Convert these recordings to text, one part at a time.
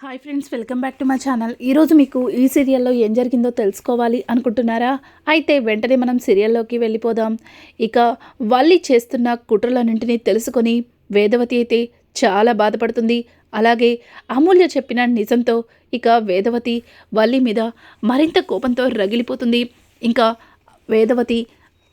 Hi friends, welcome back to my channel. ఈరోజు మీకు ఈ సీరియల్లో ఏం జరిగిందో తెలుసుకోవాలి అనుకుంటున్నారా? అయితే వెంటనే మనం సీరియల్లోకి వెళ్ళిపోదాం. ఇక వల్లి చేస్తున్న కుట్రలన్నింటినీ తెలుసుకొని వేదవతి అయితే చాలా బాధపడుతుంది. అలాగే అమూల్య చెప్పిన నిజంతో ఇక వేదవతి వల్లి మీద మరింత కోపంతో రగిలిపోతుంది. ఇంకా వేదవతి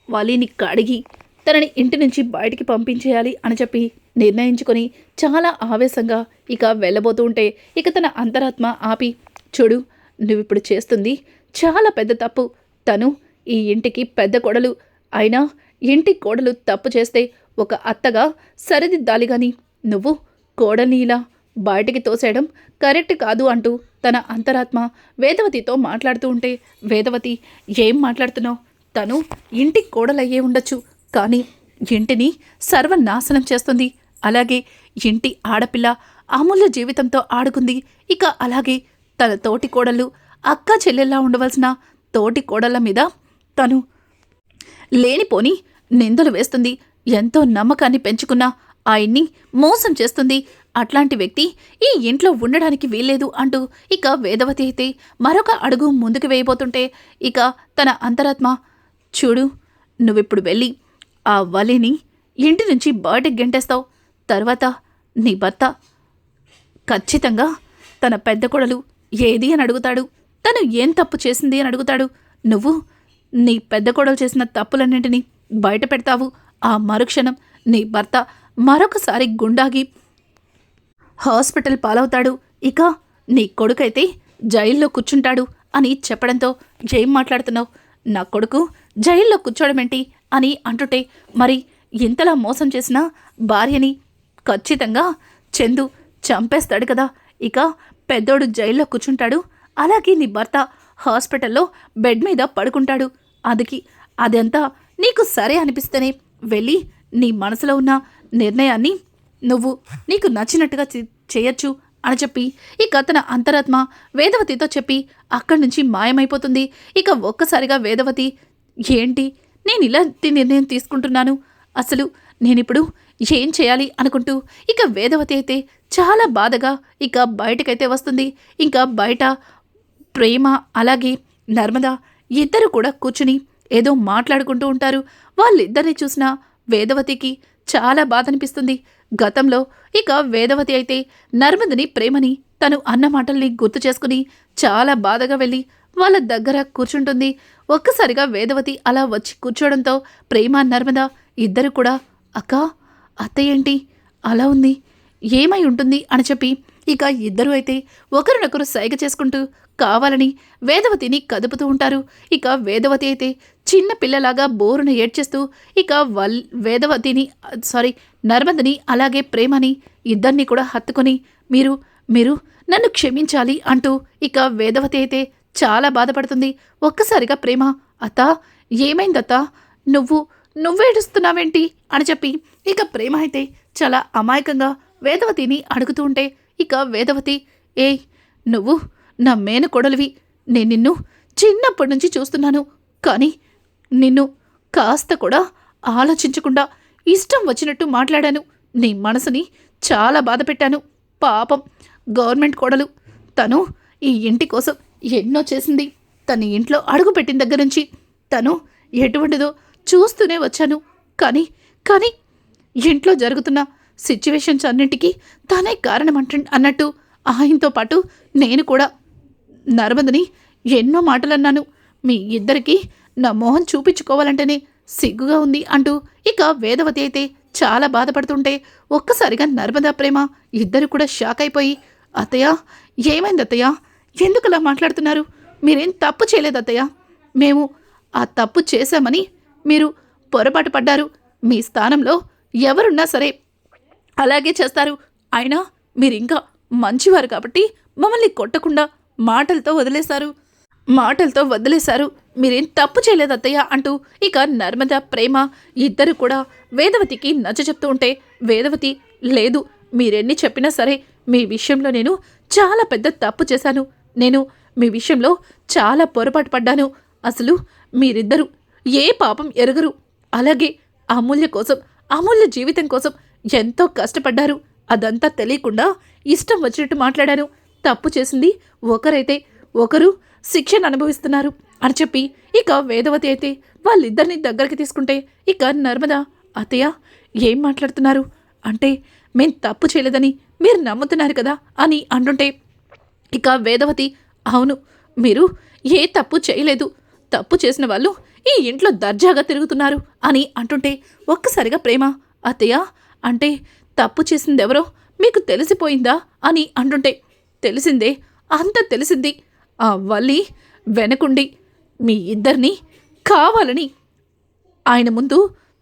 వల్లిని కడిగి తనని ఇంటి నుంచి బయటికి పంపించేయాలి అని చెప్పి నిర్ణయించుకొని చాలా ఆవేశంగా ఇక వెళ్ళబోతూ ఉంటే ఇక తన అంతరాత్మ ఆపి, చూడు, నువ్విప్పుడు చేస్తుంది చాలా పెద్ద తప్పు. తను ఈ ఇంటికి పెద్ద కోడలు. అయినా ఇంటి కోడలు తప్పు చేస్తే ఒక అత్తగా సరిదిద్దాలి గాని నువ్వు కోడల్ని ఇలా బయటికి తోసేయడం కరెక్ట్ కాదు అంటూ తన అంతరాత్మ వేదవతితో మాట్లాడుతూ ఉంటే, వేదవతి, ఏం మాట్లాడుతున్నావు? తను ఇంటి కోడలయ్యే ఉండొచ్చు, కానీ ఇంటిని సర్వనాశనం చేస్తుంది. అలాగే ఇంటి ఆడపిల్ల అమూల్య జీవితంతో ఆడుకుంది. ఇక అలాగే తన తోటి కోడళ్ళు అక్క చెల్లెల్లా ఉండవలసిన తోటి కోడళ్ళ మీద తను లేనిపోని నిందలు వేస్తుంది. ఎంతో నమ్మకాన్ని పెంచుకున్న ఆయన్ని మోసం చేస్తుంది. అట్లాంటి వ్యక్తి ఈ ఇంట్లో ఉండడానికి వీల్లేదు అంటూ ఇక వేదవతి అయితే మరొక అడుగు ముందుకు వేయబోతుంటే ఇక తన అంతరాత్మ, చూడు, నువ్విప్పుడు వెళ్ళి ఆ వలిని ఇంటి నుంచి బయటకు గెంటేస్తావు. తర్వాత నీ భర్త ఖచ్చితంగా తన పెద్ద కొడలు ఏది అని అడుగుతాడు. తను ఏం తప్పు చేసింది అని అడుగుతాడు. నువ్వు నీ పెద్ద కొడలు చేసిన తప్పులన్నింటినీ బయట పెడతావు. ఆ మరుక్షణం నీ భర్త మరొకసారి గుండాగి హాస్పిటల్ పాలవుతాడు. ఇక నీ కొడుకైతే జైల్లో కూర్చుంటాడు అని చెప్పడంతో, ఏం మాట్లాడుతున్నావు? నా కొడుకు జైల్లో కూర్చోవడమేంటి అని అంటుంటే, మరి ఇంతలా మోసం చేసిన భార్యని ఖచ్చితంగా చందు చంపేస్తాడు కదా. ఇక పెద్దోడు జైల్లో కూర్చుంటాడు, అలాగే నీ భర్త హాస్పిటల్లో బెడ్ మీద పడుకుంటాడు. అదంతా నీకు సరే అనిపిస్తేనే వెళ్ళి నీ మనసులో ఉన్న నిర్ణయాన్ని నువ్వు నీకు నచ్చినట్టుగా చేయొచ్చు అని చెప్పి ఇక తన అంతరాత్మ వేదవతితో చెప్పి అక్కడి నుంచి మాయమైపోతుంది. ఇక ఒక్కసారిగా వేదవతి, ఏంటి నేను ఇలాంటి నిర్ణయం తీసుకుంటున్నాను, అసలు నేనిప్పుడు ఏం చేయాలి అనుకుంటూ ఇక వేదవతి అయితే చాలా బాధగా ఇక బయటకైతే వస్తుంది. ఇంకా బయట ప్రేమ అలాగే నర్మద ఇద్దరు కూడా కూర్చుని ఏదో మాట్లాడుకుంటూ ఉంటారు. వాళ్ళిద్దరిని చూసిన వేదవతికి చాలా బాధ అనిపిస్తుంది. గతంలో ఇక వేదవతి అయితే నర్మదని ప్రేమని తను అన్న మాటల్ని గుర్తు చేసుకుని చాలా బాధగా వెళ్ళి వాళ్ళ దగ్గర కూర్చుంటుంది. ఒక్కసారిగా వేదవతి అలా వచ్చి కూర్చోవడంతో ప్రేమ నర్మద ఇద్దరు కూడా, అక్క, అత్తయ్య ఏంటి అలా ఉంది, ఏమై ఉంటుంది అని చెప్పి ఇక ఇద్దరు అయితే ఒకరినొకరు సైగ చేసుకుంటూ కావాలని వేదవతిని కదుపుతూ ఉంటారు. ఇక వేదవతి అయితే చిన్న పిల్లలాగా బోరును ఏడ్చేస్తూ ఇక నర్మదని అలాగే ప్రేమని ఇద్దరిని కూడా హత్తుకొని, మీరు నన్ను క్షమించాలి అంటూ ఇక వేదవతి అయితే చాలా బాధపడుతుంది. ఒక్కసారిగా ప్రేమ, అత్తా, ఏమైందత్తా, నువ్వేడుస్తున్నావేంటి అని చెప్పి ఇక ప్రేమ అయితే చాలా అమాయకంగా వేదవతిని అడుగుతూ ఉంటే ఇక వేదవతి, నువ్వు నా మేన కొడలివి, నేను నిన్ను చిన్నప్పటి నుంచి చూస్తున్నాను, కానీ నిన్ను కాస్త కూడా ఆలోచించకుండా ఇష్టం వచ్చినట్టు మాట్లాడాను. నీ మనసుని చాలా బాధ పెట్టాను. పాపం గవర్నమెంట్ కోడలు, తను ఈ ఇంటి కోసం ఎన్నో చేసింది. తన ఇంట్లో అడుగు పెట్టిన దగ్గర నుంచి తను ఎటువంటిదో చూస్తూనే వచ్చాను. కానీ ఇంట్లో జరుగుతున్న సిచ్యువేషన్స్ అన్నింటికీ తనే కారణం అన్నట్టు ఆయనతో పాటు నేను కూడా నర్మదని ఎన్నో మాటలన్నాను. మీ ఇద్దరికీ నా మోహన్ చూపించుకోవాలంటేనే సిగ్గుగా ఉంది అంటూ ఇక వేదవతి అయితే చాలా బాధపడుతుంటే ఒక్కసారిగా నర్మదా ప్రేమ ఇద్దరు కూడా షాక్ అయిపోయి, అత్తయ్య, ఏమైంది అత్తయ్య, ఎందుకలా మాట్లాడుతున్నారు? మీరేం తప్పు చేయలేదు అత్తయ్య. మేము ఆ తప్పు చేశామని మీరు పొరపాటు పడ్డారు. మీ స్థానంలో ఎవరున్నా సరే అలాగే చేస్తారు. అయినా మీరింకా మంచివారు కాబట్టి మమ్మల్ని కొట్టకుండా మాటలతో వదిలేశారు. మీరేం తప్పు చేయలేదు అత్తయ్య అంటూ ఇక నర్మద ప్రేమ ఇద్దరు కూడా వేదవతికి నచ్చ చెప్తూ ఉంటే వేదవతి, లేదు, మీరెన్ని చెప్పినా సరే మీ విషయంలో నేను చాలా పెద్ద తప్పు చేశాను. నేను మీ విషయంలో చాలా పొరపాటు పడ్డాను. అసలు మీరిద్దరూ ఏ పాపం ఎరగరు. అలాగే అమూల్య జీవితం కోసం ఎంతో కష్టపడ్డారు. అదంతా తెలియకుండా ఇష్టం వచ్చినట్టు మాట్లాడాను. తప్పు చేసింది ఒకరైతే ఒకరు శిక్షను అనుభవిస్తున్నారు అని చెప్పి ఇక వేదవతి అయితే వాళ్ళిద్దరిని దగ్గరికి తీసుకుంటే ఇక నర్మద అత్తయ్య ఏం మాట్లాడుతున్నారు అంటే మేం తప్పు చేయలేదని మీరు నమ్ముతున్నారు కదా అని అంటుంటే ఇక వేదవతి అవును మీరు ఏ తప్పు చేయలేదు తప్పు చేసిన వాళ్ళు ఈ ఇంట్లో దర్జాగా తిరుగుతున్నారు అని అంటుంటే ఒక్కసారిగా ప్రేమ అత్తయ్య అంటే తప్పు చేసిందెవరో మీకు తెలిసిపోయిందా అని అంటుంటే తెలిసిందే అంత తెలిసింది ఆ వల్లి వెనకుండి మీ ఇద్దరిని కావాలని ఆయన ముందు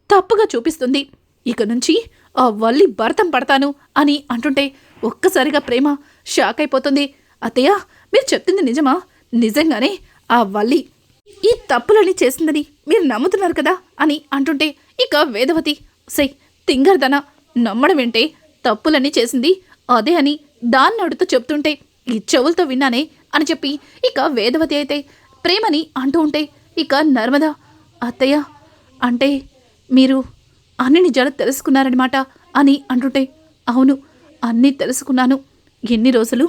తప్పుగా చూపిస్తుంది ఇక నుంచి ఆ వల్లి భరతం పడతాను అని అంటుంటే ఒక్కసారిగా ప్రేమ షాక్ అయిపోతుంది అత్తయ్య మీరు చెప్తుంది నిజమా నిజంగానే ఆ వల్లి ఈ తప్పులని చేసిందని మీరు నమ్ముతున్నారు కదా అని అంటుంటే ఇక వేదవతి సై తింగర్దన నమ్మడం ఏంటే తప్పులని చేసింది అదే అని దాన్ని అడుగుతూ చెప్తుంటే ఈ చెవులతో విన్నానే అని చెప్పి ఇక వేదవతి అయితే ప్రేమని అంటూ ఉంటే ఇక నర్మద అత్తయ్య అంటే మీరు అన్ని నిజాలు తెలుసుకున్నారనమాట అని అంటుంటే అవును అన్నీ తెలుసుకున్నాను ఎన్ని రోజులు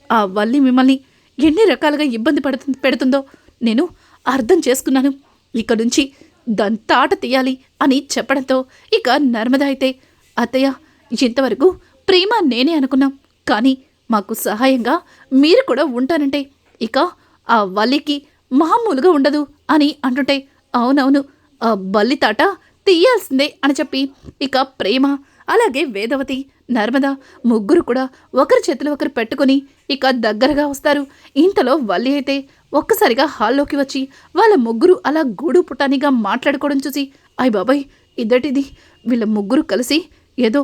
ఆ వల్లి మిమ్మల్ని ఎన్ని రకాలుగా ఇబ్బంది పెడుతుందో నేను అర్థం చేసుకున్నాను ఇక నుంచి దాని తాట తీయాలి అని చెప్పడంతో ఇక నర్మద అయితే అత్తయ్య ఇంతవరకు ప్రేమ నేనే అనుకున్నాం కానీ మాకు సహాయంగా మీరు కూడా ఉంటానంటే ఇక ఆ వల్లికి మామూలుగా ఉండదు అని అంటుంటే అవునవును ఆ బల్లి తాట తీయాల్సిందే అని చెప్పి ఇక ప్రేమ అలాగే వేదవతి నర్మద ముగ్గురు కూడా ఒకరి చేతిలో ఒకరు పెట్టుకుని ఇక దగ్గరగా వస్తారు ఇంతలో వల్లి అయితే ఒక్కసారిగా హాల్లోకి వచ్చి వాళ్ళ ముగ్గురు అలా గూడు పుటానిగా మాట్లాడుకోవడం చూసి అయ్ బాబాయ్ ఇద్దటిది వీళ్ళ ముగ్గురు కలిసి ఏదో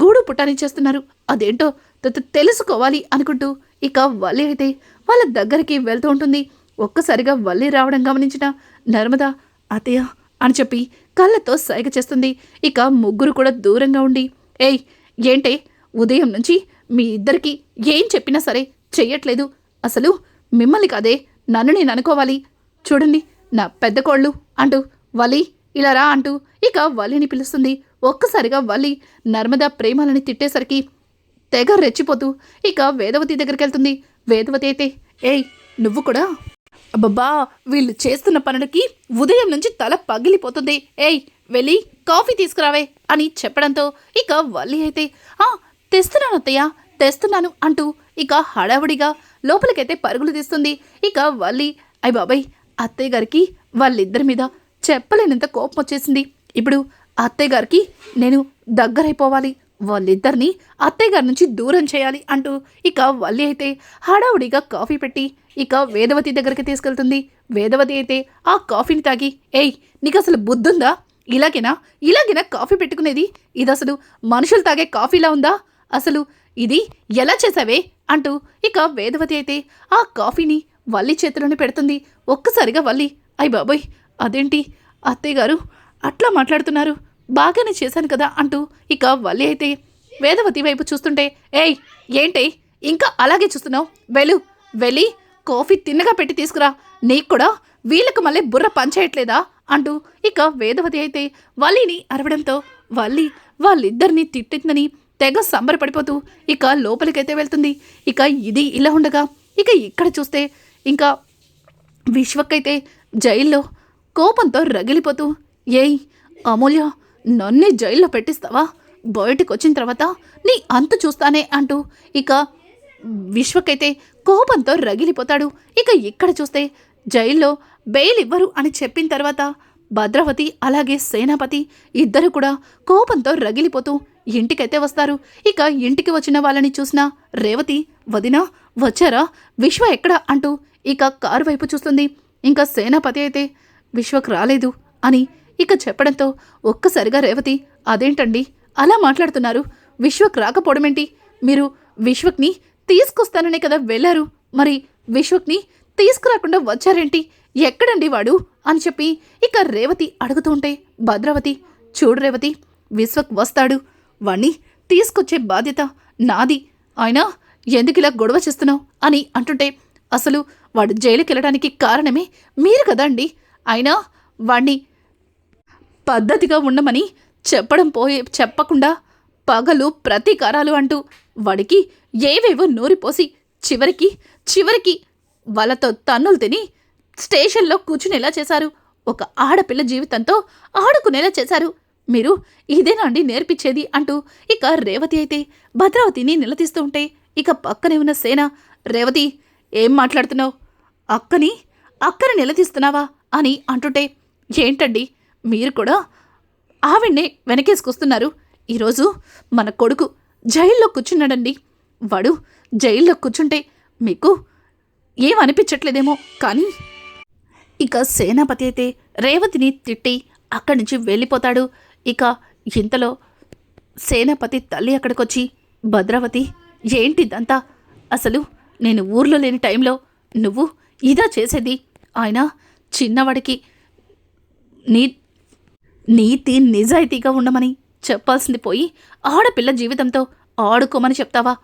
గూడు పుటాని చేస్తున్నారు అదేంటో తెలుసుకోవాలి అనుకుంటూ ఇక వల్లి అయితే వాళ్ళ దగ్గరికి వెళ్తూ ఉంటుంది ఒక్కసారిగా వల్లి రావడం గమనించిన నర్మద అత్తయ్య అని చెప్పి కళ్ళతో సైగ చేస్తుంది ఇక ముగ్గురు కూడా దూరంగా ఉండి ఏయ్ ఏంటే ఉదయం నుంచి మీ ఇద్దరికి ఏం చెప్పినా సరే చెయ్యట్లేదు అసలు మిమ్మల్ని కాదే నన్ను నేను అనుకోవాలి చూడండి నా పెద్ద కోళ్ళు అంటూ వలి ఇలా రా అంటూ ఇక వల్లిని పిలుస్తుంది ఒక్కసారిగా వల్లి నర్మద ప్రేమలని తిట్టేసరికి తెగ రెచ్చిపోతూ ఇక వేదవతి దగ్గరికి వెళ్తుంది వేదవతి అయితే ఏయ్ నువ్వు కూడా అబ్బబ్బా వీళ్ళు చేస్తున్న పనులకి ఉదయం నుంచి తల పగిలిపోతుంది ఏయ్ వెళ్ళి కాఫీ తీసుకురావే అని చెప్పడంతో ఇక వల్లి అయితే తెస్తున్నాను అత్తయ్య తెస్తున్నాను అంటూ ఇక హడావుడిగా లోపలికైతే పరుగులు తీస్తుంది ఇక వల్లి అయ్ బాబాయ్ అత్తయ్య గారికి వాళ్ళిద్దరి మీద చెప్పలేనంత కోపం వచ్చేసింది ఇప్పుడు అత్తయ్య గారికి నేను దగ్గరైపోవాలి వాళ్ళిద్దరిని అత్తయ్య గారి నుంచి దూరం చేయాలి అంటూ ఇక వల్లి అయితే హడావుడిగా కాఫీ పెట్టి ఇక వేదవతి దగ్గరికి తీసుకెళ్తుంది వేదవతి అయితే ఆ కాఫీని తాగి ఏయ్ నీకు అసలు బుద్ధుందా ఇలాగేనా కాఫీ పెట్టుకునేది ఇది అసలు మనుషులు తాగే కాఫీలా ఉందా అసలు ఇది ఎలా చేసావే అంటూ ఇక వేదవతి అయితే ఆ కాఫీని వల్లి చేతిలోనే పెడుతుంది ఒక్కసారిగా వల్లి అయ్ బాబోయ్ అదేంటి అత్తయ్య గారు అట్లా మాట్లాడుతున్నారు బాగానే చేశాను కదా అంటూ ఇక వల్లి అయితే వేదవతి వైపు చూస్తుంటే ఏయ్ ఏంటే ఇంకా అలాగే చూస్తున్నావు వెళ్ళి కాఫీ తిన్నగా పెట్టి తీసుకురా నీకు కూడా వీళ్ళకు మళ్ళీ బుర్ర పంచేయట్లేదా అంటూ ఇక వేదవతి అయితే వల్లిని అరవడంతో వల్లి వాళ్ళిద్దరినీ తిట్టిందని తెగ సంబరపడిపోతూ ఇక లోపలికైతే వెళ్తుంది ఇక ఇది ఇలా ఉండగా ఇక ఇక్కడ చూస్తే ఇంకా విశ్వకైతే జైల్లో కోపంతో రగిలిపోతూ ఏయ్ అమూల్య నన్నే జైల్లో పెట్టిస్తావా బయటకు వచ్చిన తర్వాత నీ అంతు చూస్తానే అంటూ ఇక విశ్వకైతే కోపంతో రగిలిపోతాడు ఇక ఇక్కడ చూస్తే జైల్లో బెయిల్ ఇవ్వరు అని చెప్పిన తర్వాత భద్రావతి అలాగే సేనాపతి ఇద్దరు కూడా కోపంతో రగిలిపోతూ ఇంటికైతే వస్తారు ఇక ఇంటికి వచ్చిన వాళ్ళని చూసిన రేవతి వదినా వచ్చారా విశ్వ ఎక్కడా అంటూ ఇక కారు వైపు చూస్తుంది ఇంకా సేనాపతి అయితే విశ్వకు రాలేదు అని ఇక చెప్పడంతో ఒక్కసారిగా రేవతి అదేంటండి అలా మాట్లాడుతున్నారు విశ్వక్ రాకపోవడమేంటి మీరు విశ్వక్ని తీసుకొస్తాననే కదా వెళ్ళారు మరి విశ్వక్ని తీసుకురాకుండా వచ్చారేంటి ఎక్కడండి వాడు అని చెప్పి ఇక రేవతి అడుగుతూ ఉంటే భద్రావతి చూడు రేవతి విశ్వక్ వస్తాడు వాణ్ణి తీసుకొచ్చే బాధ్యత నాది ఆయన ఎందుకిలా గొడవ చేస్తున్నావు అని అంటుంటే అసలు వాడు జైలుకి వెళ్ళడానికి కారణమే మీరు కదా అండి అయినా వాణ్ణి పద్ధతిగా ఉండమని చెప్పకుండా పగలు ప్రతీకారాలు అంటూ వాడికి ఏవేవో నూరిపోసి చివరికి చివరికి వాళ్ళతో తన్నులు తిని స్టేషన్లో కూర్చునేలా చేశారు. ఒక ఆడపిల్ల జీవితంతో ఆడుకునేలా చేశారు. మీరు ఇదేనా అండి నేర్పించేది అంటూ ఇక రేవతి అయితే భద్రావతిని నిలదీస్తూ ఉంటే ఇక పక్కనే ఉన్న సేన, రేవతి ఏం మాట్లాడుతున్నావు? అక్కని నిలదీస్తున్నావా అని అంటుంటే, ఏంటండి మీరు కూడా ఆవిడ్ని వెనకేసుకొస్తున్నారు? ఈరోజు మన కొడుకు జైల్లో కూర్చున్నాడండి. వాడు జైల్లో కూర్చుంటే మీకు ఏమనిపించట్లేదేమో కానీ ఇక సేనాపతి అయితే రేవతిని తిట్టి అక్కడి నుంచి వెళ్ళిపోతాడు. ఇక ఇంతలో సేనాపతి తల్లి అక్కడికొచ్చి, భద్రావతి ఏంటిదంతా? అసలు నేను ఊర్లో లేని టైంలో నువ్వు ఇదా చేసేది? ఆయన చిన్నవాడికి నీ నీతి నిజాయితీగా ఉండమని చెప్పాల్సింది పోయి ఆడపిల్ల జీవితంతో ఆడుకోమని చెప్తావా?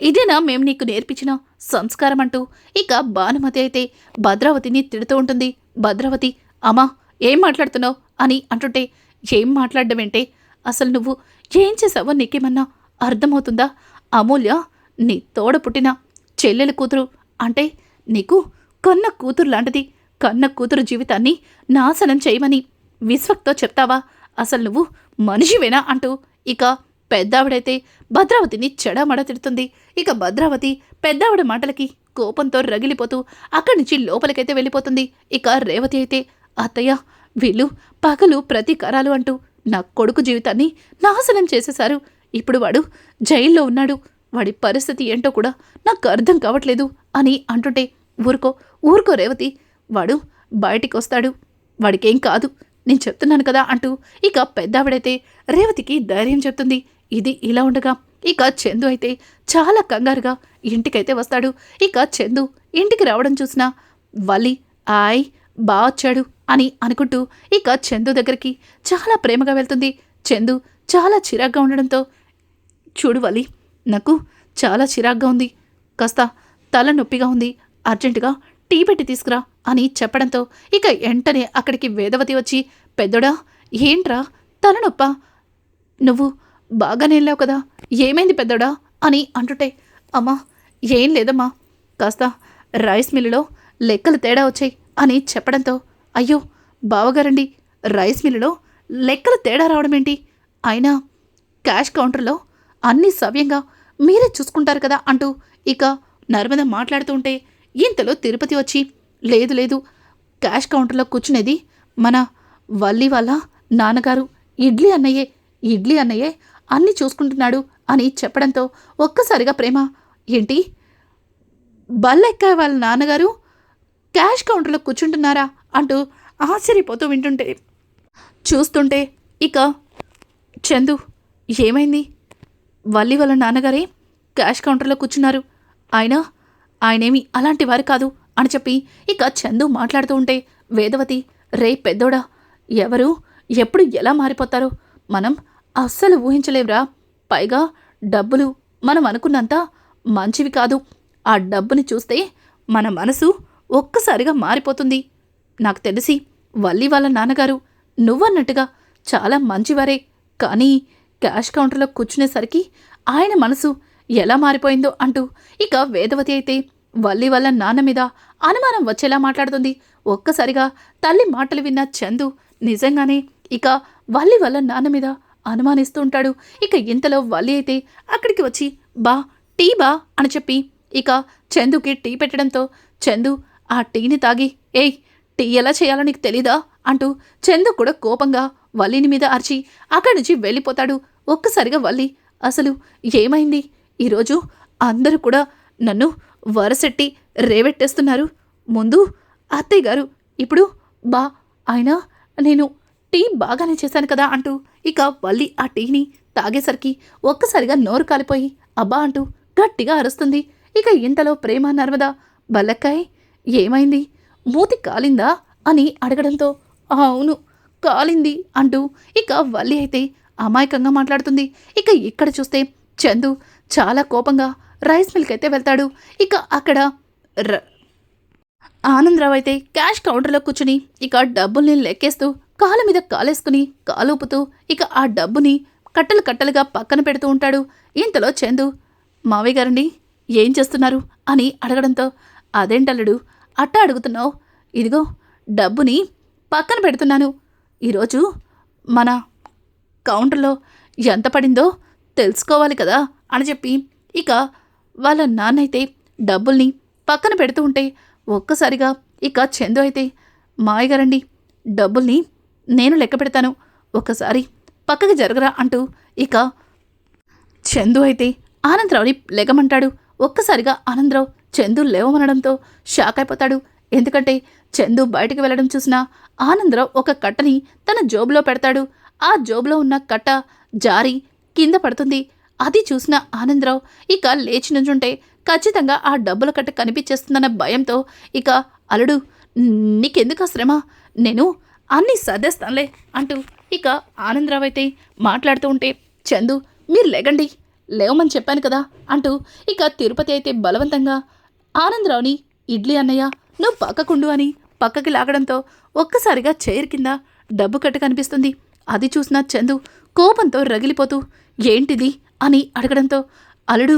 ఇదేనా మేం నీకు నేర్పించిన సంస్కారం అంటూ ఇక భానుమతి అయితే భద్రావతిని తిడుతూ ఉంటుంది. భద్రావతి, అమ్మా ఏం మాట్లాడుతున్నావు అని అంటుంటే, ఏం మాట్లాడడమేంటే? అసలు నువ్వు ఏం చేసావో నీకేమన్నా అర్థమవుతుందా? అమూల్య నీ తోడ పుట్టిన చెల్లెల కూతురు, అంటే నీకు కన్న కూతురు లాంటిది. కన్న కూతురు జీవితాన్ని నాశనం చేయమని విశ్వక్తో చెప్తావా? అసలు నువ్వు మనిషివేనా అంటూ ఇక పెద్దావిడైతే భద్రావతిని చెడమడ తిడుతుంది. ఇక భద్రావతి పెద్దావిడ మాటలకి కోపంతో రగిలిపోతూ అక్కడి నుంచి లోపలికైతే వెళ్ళిపోతుంది. ఇక రేవతి అయితే, అత్తయ్య వీళ్ళు పగలు ప్రతీకారాలు అంటూ నా కొడుకు జీవితాన్ని నాశనం చేసేశారు. ఇప్పుడు వాడు జైల్లో ఉన్నాడు. వాడి పరిస్థితి ఏంటో కూడా నాకు అర్థం కావట్లేదు అని అంటుంటే, ఊరుకో రేవతి, వాడు బయటికి వస్తాడు, వాడికేం కాదు, నేను చెప్తున్నాను కదా అంటూ ఇక పెద్దావిడైతే రేవతికి ధైర్యం చెప్తుంది. ఇది ఇలా ఉండగా ఇక చందు అయితే చాలా కంగారుగా ఇంటికైతే వస్తాడు. ఇక చందు ఇంటికి రావడం చూసినా వల్లి, బా వచ్చాడు అని అనుకుంటూ ఇక చందు దగ్గరికి చాలా ప్రేమగా వెళ్తుంది. చందు చాలా చిరాగ్గా ఉండడంతో, చూడు వల్లి, నాకు చాలా చిరాగ్గా ఉంది, కాస్త తల నొప్పిగా ఉంది, అర్జెంటుగా టీ పెట్టి తీసుకురా అని చెప్పడంతో ఇక వెంటనే అక్కడికి వేదవతి వచ్చి, పెద్దోడా ఏంట్రా తలనొప్పా? నువ్వు బాగానే వెళ్ళావు కదా, ఏమైంది పెద్దోడా అని అంటుంటే, అమ్మా ఏం లేదమ్మా, కాస్త రైస్ మిల్లులో లెక్కలు తేడా వచ్చాయి అని చెప్పడంతో, అయ్యో బావగారండి, రైస్ మిల్లులో లెక్కలు తేడా రావడం ఏంటి? అయినా క్యాష్ కౌంటర్లో అన్నీ సవ్యంగా మీరే చూసుకుంటారు కదా అంటూ ఇక నర్మద మాట్లాడుతూ ఉంటే ఇంతలో తిరుపతి వచ్చి, లేదు క్యాష్ కౌంటర్లో కూర్చునేది మన వల్లి వాళ్ళ నాన్నగారు, ఇడ్లీ అన్నయ్యే అన్నీ చూసుకుంటున్నాడు అని చెప్పడంతో ఒక్కసారిగా ప్రేమ, ఏంటి బల్లెక్కాయ వాళ్ళ నాన్నగారు క్యాష్ కౌంటర్లో కూర్చుంటున్నారా అంటూ ఆశ్చర్యపోతూ చూస్తుంటే ఇక చందు, ఏమైంది? వల్లి వాళ్ళ నాన్నగారే క్యాష్ కౌంటర్లో కూర్చున్నారు, ఆయనేమి అలాంటి వారు కాదు అని చెప్పి ఇక చందు మాట్లాడుతూ ఉంటే వేదవతి, రే పెద్దోడా, ఎవరు ఎప్పుడు ఎలా మారిపోతారో మనం అస్సలు ఊహించలేవురా. పైగా డబ్బులు మనం అనుకున్నంత మంచివి కాదు. ఆ డబ్బుని చూస్తే మన మనసు ఒక్కసారిగా మారిపోతుంది. నాకు తెలిసి వల్లి వాళ్ళ నాన్నగారు నువ్వన్నట్టుగా చాలా మంచివారే, కానీ క్యాష్ కౌంటర్లో కూర్చునేసరికి ఆయన మనసు ఎలా మారిపోయిందో అంటూ ఇక వేదవతి అయితే వల్లి వాళ్ళ నాన్న మీద అనుమానం వచ్చేలా మాట్లాడుతుంది. ఒక్కసారిగా తల్లి మాటలు విన్న చందు నిజంగానే ఇక వల్లి వాళ్ళ నాన్న మీద అనుమానిస్తూ ఉంటాడు. ఇక ఇంతలో వల్లి అయితే అక్కడికి వచ్చి, టీ అని చెప్పి ఇక చందుకి టీ పెట్టడంతో చందు ఆ టీని తాగి, ఏయ్ టీ ఎలా చేయాలో నీకు తెలీదా అంటూ చందు కూడా కోపంగా వల్లిని మీద అరిచి అక్కడి నుంచి వెళ్ళిపోతాడు. ఒక్కసారిగా వల్లి, అసలు ఏమైంది? ఈరోజు అందరూ కూడా నన్ను వరసెట్టి రేవెట్టేస్తున్నారు. ముందు అత్తయ్య గారు, ఇప్పుడు అయినా నేను టీ బాగానే చేశాను కదా అంటూ ఇక వల్లి ఆ టీని తాగేసరికి ఒక్కసారిగా నోరు కాలిపోయి అబ్బా అంటూ గట్టిగా అరుస్తుంది. ఇక ఇంతలో ప్రేమ నర్మద, బల్లక్కాయ్ ఏమైంది, మూతి కాలిందా అని అడగడంతో, అవును కాలింది అంటూ ఇక వల్లి అయితే అమాయకంగా మాట్లాడుతుంది. ఇక ఇక్కడ చూస్తే చందు చాలా కోపంగా రైస్ మిల్క్ అయితే వెళ్తాడు. ఇక అక్కడ ఆనందరావు అయితే క్యాష్ కౌంటర్లో కూర్చుని ఇక డబ్బుల్ని లెక్కేస్తూ కాలు మీద కాలేసుకుని కాలూపుతూ ఇక ఆ డబ్బుని కట్టలుగా పక్కన పెడుతూ ఉంటాడు. ఇంతలో చందు, మావయ్య గారండి ఏం చేస్తున్నారు అని అడగడంతో, అదేంటల్లుడు అట్టా అడుగుతున్నావు? ఇదిగో డబ్బుని పక్కన పెడుతున్నాను. ఈరోజు మన కౌంటర్లో ఎంత పడిందో తెలుసుకోవాలి కదా అని చెప్పి ఇక వాళ్ళ నాన్నైతే డబ్బుల్ని పక్కన పెడుతూ ఉంటే, ఒక్కసారిగా ఇక చందు అయితే, మావయ్య గారండి, డబ్బుల్ని నేను లెక్క పెడతాను, ఒక్కసారి పక్కకి జరగరా అంటూ ఇక చందు అయితే ఆనందరావుని లెగమంటాడు. ఒక్కసారిగా ఆనందరావు చందు లేవమనడంతో షాక్ అయిపోతాడు. ఎందుకంటే చందు బయటికి వెళ్ళడం చూసిన ఆనందరావు ఒక కట్టని తన జోబులో పెడతాడు. ఆ జోబులో ఉన్న కట్ట జారి కింద పడుతుంది. అది చూసిన ఆనందరావు ఇక లేచి నుంచుంటే ఖచ్చితంగా ఆ డబ్బుల కట్ట కనిపించేస్తుందన్న భయంతో, ఇక అల్లుడు నీకెందుకు శ్రమ, నేను అన్నీ సర్దేస్తానులే అంటూ ఇక ఆనందరావు అయితే మాట్లాడుతూ ఉంటే, చందు మీరు లేగండి, లేవమని చెప్పాను కదా అంటూ ఇక తిరుపతి అయితే బలవంతంగా ఆనందరావుని, ఇడ్లీ అన్నయ్య నువ్వు పక్కకుండు అని పక్కకి లాగడంతో ఒక్కసారిగా చైర్ కింద డబ్బు కట్ట కనిపిస్తుంది. అది చూసిన చందు కోపంతో రగిలిపోతూ, ఏంటిది అని అడగడంతో, అల్లుడు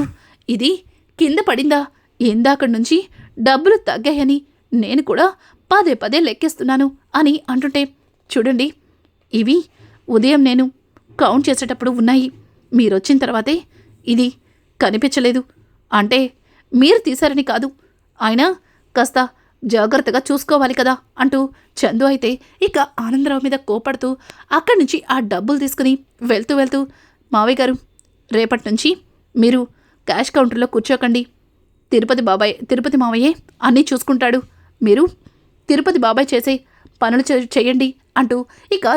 ఇది కింద పడిందా, ఇందాకడి నుంచి డబ్బులు తగ్గాయని నేను కూడా పదే పదే లెక్కేస్తున్నాను అని అంటుంటే, చూడండి ఇవి ఉదయం నేను కౌంట్ చేసేటప్పుడు ఉన్నాయి, మీరొచ్చిన తర్వాతే ఇది కనిపించలేదు, అంటే మీరు తీశారని కాదు, అయినా కాస్త జాగ్రత్తగా చూసుకోవాలి కదా అంటూ చందు అయితే ఇక ఆనందరావు మీద కోపడుతూ అక్కడి నుంచి ఆ డబ్బులు తీసుకుని వెళ్తూ, మావయ్య గారు రేపటి నుంచి మీరు క్యాష్ కౌంటర్లో కూర్చోకండి, తిరుపతి మావయ్యే అన్నీ చూసుకుంటాడు, మీరు తిరుపతి బాబాయ్ చేసే పనులు చేయండి అంటూ ఇక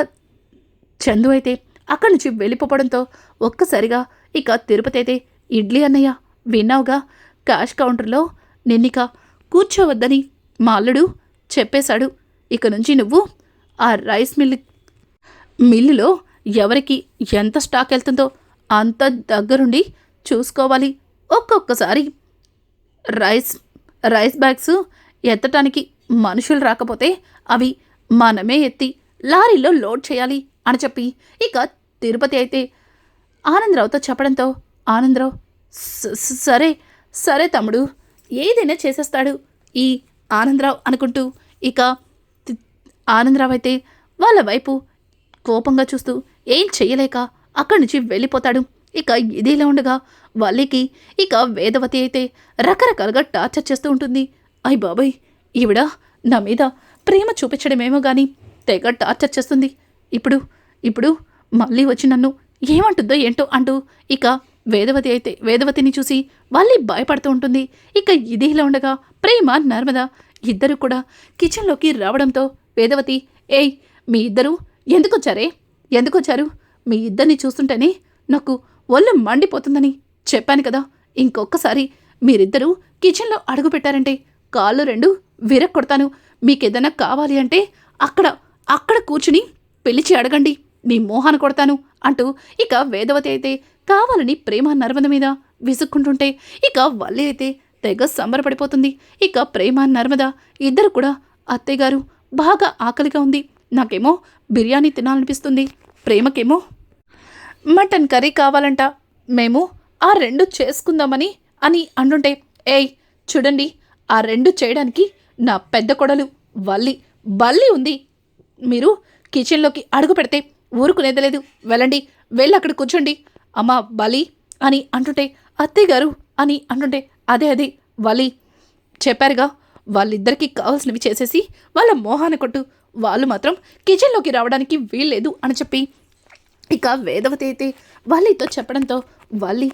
చందు అయితే అక్కడి నుంచి వెళ్ళిపోవడంతో ఒక్కసారిగా ఇక తిరుపతి అయితే, ఇడ్లీ అన్నయ్య విన్నావుగా, క్యాష్ కౌంటర్లో నిన్నిక కూర్చోవద్దని మా అల్లుడు చెప్పేశాడు, ఇక నుంచి నువ్వు ఆ రైస్ మిల్లులో ఎవరికి ఎంత స్టాక్ వెళ్తుందో అంత దగ్గరుండి చూసుకోవాలి, ఒక్కొక్కసారి రైస్ బ్యాగ్స్ ఎత్తటానికి మనుషులు రాకపోతే అవి మనమే ఎత్తి లారీలో లోడ్ చేయాలి అని చెప్పి ఇక తిరుపతి అయితే ఆనందరావుతో చెప్పడంతో, ఆనందరావు సరే తమ్ముడు, ఏదైనా చేసేస్తాడు ఈ ఆనందరావు అనుకుంటూ ఇక ఆనందరావు అయితే వాళ్ళ వైపు కోపంగా చూస్తూ ఏం చెయ్యలేక అక్కడి నుంచి వెళ్ళిపోతాడు. ఇక ఇదిలా ఉండగా వల్లికి ఇక వేదవతి అయితే రకరకాలుగా టార్చర్ చేస్తూ ఉంటుంది. అయ్ బాబాయ్, ఈవిడ నా మీద ప్రేమ చూపించడమేమో కానీ తెగ టార్చర్ చేస్తుంది, ఇప్పుడు మళ్ళీ వచ్చి నన్ను ఏమంటుందో ఏంటో అంటూ ఇక వేదవతిని చూసి వల్లి భయపడుతూ ఉంటుంది. ఇక ఇదిలా ఉండగా ప్రేమ నర్మద ఇద్దరు కూడా కిచెన్లోకి రావడంతో వేదవతి, ఏయ్ మీ ఇద్దరు ఎందుకొచ్చారు, మీ ఇద్దరిని చూస్తుంటేనే నాకు ఒళ్ళు మండిపోతుందని చెప్పాను కదా, ఇంకొకసారి మీరిద్దరూ కిచెన్లో అడుగు పెట్టారంటే కాళ్ళు రెండు విరక్కొడతాను, మీకేదైనా కావాలి అంటే అక్కడ కూర్చుని పిలిచి అడగండి, మీ మోహాన కొడతాను అంటూ ఇక వేదవతి అయితే కావాలని ప్రేమ నర్మద మీద విసుక్కుంటుంటే ఇక వల్లి అయితే తెగ సంబరపడిపోతుంది. ఇక ప్రేమ నర్మద ఇద్దరు కూడా, అత్తయ్యగారు బాగా ఆకలిగా ఉంది, నాకేమో బిర్యానీ తినాలనిపిస్తుంది, ప్రేమకేమో మటన్ కర్రీ కావాలంట, మేము ఆ రెండు చేసుకుందామని అని అంటుంటే, ఏయ్ చూడండి, ఆ రెండు చేయడానికి నా పెద్ద కొడలు బల్లి ఉంది, మీరు కిచెన్లోకి అడుగు పెడితే ఊరుకునేదలేదు, వెళ్ళి అక్కడ కూర్చోండి, అమ్మా బలి అని అంటుంటే, అత్తయ్యగారు అని అంటుంటే, అదే వలి చెప్పారుగా, వాళ్ళిద్దరికీ కావాల్సినవి చేసేసి వాళ్ళ మోహాన కొట్టు, వాళ్ళు మాత్రం కిచెన్లోకి రావడానికి వీల్లేదు అని చెప్పి ఇక వేదవతి అయితే వల్లితో చెప్పడంతో వల్లి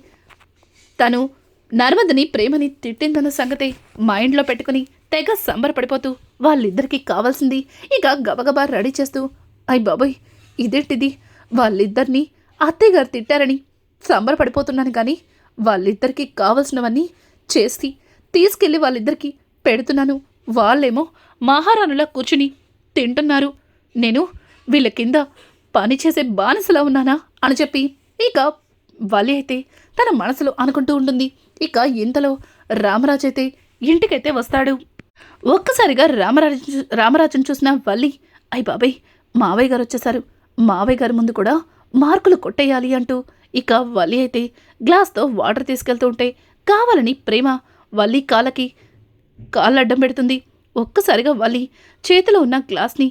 తను నర్మదని ప్రేమని తిట్టిందన్న సంగతి మైండ్లో పెట్టుకుని తెగ సంబరపడిపోతూ వాళ్ళిద్దరికీ కావాల్సింది ఇక గబగబా రెడీ చేస్తూ, అయ్ బాబోయ్ ఇదేంటిది, వాళ్ళిద్దరినీ అత్తయ్యగారు తిట్టారని సంబరపడిపోతున్నాను కానీ వాళ్ళిద్దరికీ కావలసినవన్నీ చేసి తీసుకెళ్ళి వాళ్ళిద్దరికీ పెడుతున్నాను, వాళ్ళేమో మహారాణులా కూర్చుని తింటున్నారు, నేను వీళ్ళ కింద పనిచేసే బానిసలా ఉన్నానా అని చెప్పి ఇక వల్లి అయితే తన మనసులో అనుకుంటూ ఉంటుంది. ఇక ఇంతలో రామరాజు అయితే ఇంటికైతే వస్తాడు. ఒక్కసారిగా రామరాజును చూసిన వల్లి, అయ్ బాబాయ్ మావయ్య గారు వచ్చేసారు, మావయ్య గారి ముందు కూడా మార్కులు కొట్టేయాలి అంటూ ఇక వల్లి అయితే గ్లాస్తో వాటర్ తీసుకెళ్తూ ఉంటే కావాలని ప్రేమ వల్లి కాళ్ళు అడ్డం పెడుతుంది. ఒక్కసారిగా వల్లి చేతిలో ఉన్న గ్లాస్ని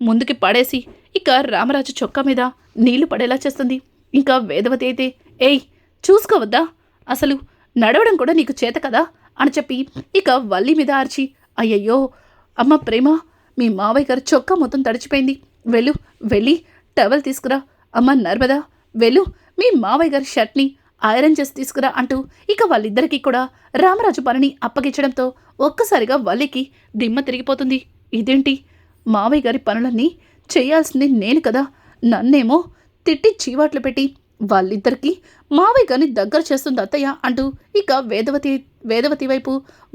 ముందుకి పడేసి ఇక రామరాజు చొక్కా మీద నీళ్లు పడేలా చేస్తుంది. ఇంకా వేదవతి అయితే, ఏయ్ చూసుకోవద్దా, అసలు నడవడం కూడా నీకు చేత కదా అని చెప్పి ఇక వల్లి మీద అరిచి, అయ్యయ్యో అమ్మ ప్రేమ, మీ మావయ్య గారు చొక్కా మొత్తం తడిచిపోయింది, వెళ్ళి టవల్ తీసుకురా. అమ్మ నర్మదా, మీ మావయ్య గారి షర్ట్ని ఐరన్ చేసి తీసుకురా అంటూ ఇక వాళ్ళిద్దరికీ కూడా రామరాజు పనిని అప్పగించడంతో ఒక్కసారిగా వల్లికి దిమ్మ తిరిగిపోతుంది. ఇదేంటి, మావయ్య గారి పనులన్నీ చేయాల్సింది నేను కదా, నన్నేమో తిట్టి చీవాట్లు పెట్టి వాళ్ళిద్దరికీ మావయ్య గారిని దగ్గర చేస్తుంది అత్తయ్య అంటూ ఇక వేదవతి వైపు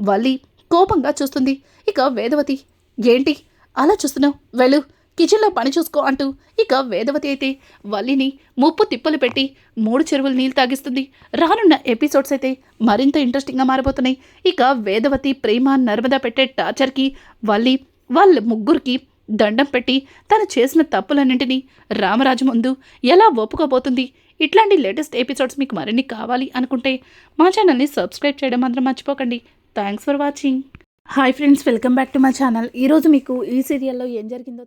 వల్లి కోపంగా చూస్తుంది. ఇక వేదవతి, ఏంటి అలా చూస్తున్నావు, కిచెన్లో పని చూసుకో అంటూ ఇక వేదవతి అయితే వల్లిని ముప్పు తిప్పలు పెట్టి 3 చెరువులు నీళ్ళు తాగిస్తుంది. రానున్న ఎపిసోడ్స్ అయితే మరింత ఇంట్రెస్టింగ్గా మారిపోతున్నాయి. ఇక వేదవతి, ప్రేమ, నర్మదా పెట్టే టార్చర్కి వల్లి వాళ్ళ ముగ్గురికి దండం పెట్టి తను చేసిన తప్పులన్నింటినీ రామరాజు ముందు ఎలా ఒప్పుకోబోతుంది. ఇట్లాంటి లేటెస్ట్ ఎపిసోడ్స్ మీకు మరిన్ని కావాలి అనుకుంటే మా ఛానల్ని సబ్స్క్రైబ్ చేయడం మాత్రం మర్చిపోకండి. Thanks for watching. Hi friends, welcome back to my channel. ఈరోజు మీకు ఈ సీరియల్లో ఏం జరిగిందో